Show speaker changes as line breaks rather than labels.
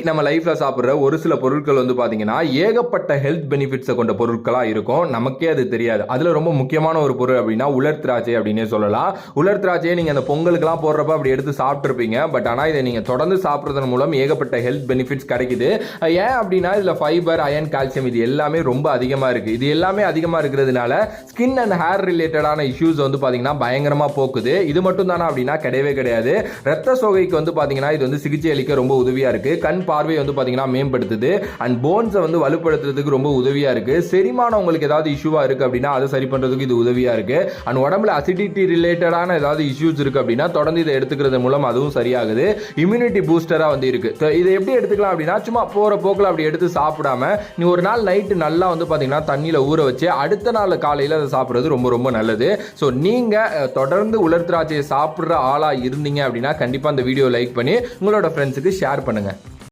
நம்ம லைஃப்ல சாப்பிடுற ஒரு சில பொருட்கள் வந்து பாத்தீங்கன்னா ஏகப்பட்ட ஹெல்த் பெனிஃபிட்ஸை கொண்ட பொருட்களா இருக்கும். நமக்கே அது தெரியாது. அதுல ரொம்ப முக்கியமான ஒரு பொருள் அப்படின்னா உலர் திராட்சை அப்படின்னே சொல்லலாம். உலர் திராட்சையை நீங்க அந்த பொங்கலுக்குலாம் போடுறப்ப அப்படி எடுத்து சாப்பிட்டுருப்பீங்க. பட் ஆனா இதை நீங்க தொடர்ந்து சாப்பிடுறதன் மூலம் ஏகப்பட்ட ஹெல்த் பெனிஃபிட்ஸ் கிடைக்குது. ஏன் அப்படின்னா இதுல ஃபைபர், அயன், கால்சியம் இது எல்லாமே ரொம்ப அதிகமா இருக்கு. இது எல்லாமே அதிகமா இருக்கிறதுனால ஸ்கின் அண்ட் ஹேர் ரிலேட்டடான இஷ்யூஸ் வந்து பாத்தீங்கன்னா பயங்கரமா போக்குது. இது மட்டும் தானா அப்படின்னா கிடையவே கிடையாது. ரத்த சோகைக்கு வந்து பாத்தீங்கன்னா இது வந்து சிகிச்சை அளிக்க ரொம்ப உதவியா இருக்கு. கண் பார்வை வந்து பாத்தீங்கன்னா மேம்படுத்துது. அண்ட் போன்ஸை வந்து வலுப்படுத்துறதுக்கு ரொம்ப உதவியா இருக்கு. செரிமானம் உங்களுக்கு ஏதாவது இஷ்யூவா இருக்கு அப்படின்னா அதை சரி பண்றதுக்கு இது உதவியா இருக்கு. அண்ட் உடம்புல அசிடிட்டி ரிலேட்டடான ஏதாவது இஷ்யூஸ் இருக்கு அப்படின்னா தொடர்ந்து இதை எடுத்துக்கிறது மூலம் அதுவும் சரியாகுது. இம்யூனிட்டி பூஸ்டரா வந்து இருக்கு. இதை எப்படி எடுத்துக்கலாம் அப்படின்னா சும்மா போற போக்குல அப்படி எடுத்து சாப்பிடாம நீ ஒரு நாள் நைட்டு நல்லா வந்து பாத்தீங்கன்னா தண்ணியில ஊற வச்சு அடுத்த நாள் காலையில அதை சாப்பிடுறது ரொம்ப ரொம்ப நல்லது. ஸோ நீங்க தொடர்ந்து உலர் திராட்சையை சாப்பிடுற ஆளா இருந்தீங்க அப்படின்னா கண்டிப்பா இந்த வீடியோ லைக் பண்ணி உங்களோட ஃப்ரெண்ட்ஸுக்கு ஷேர் பண்ணுங்க.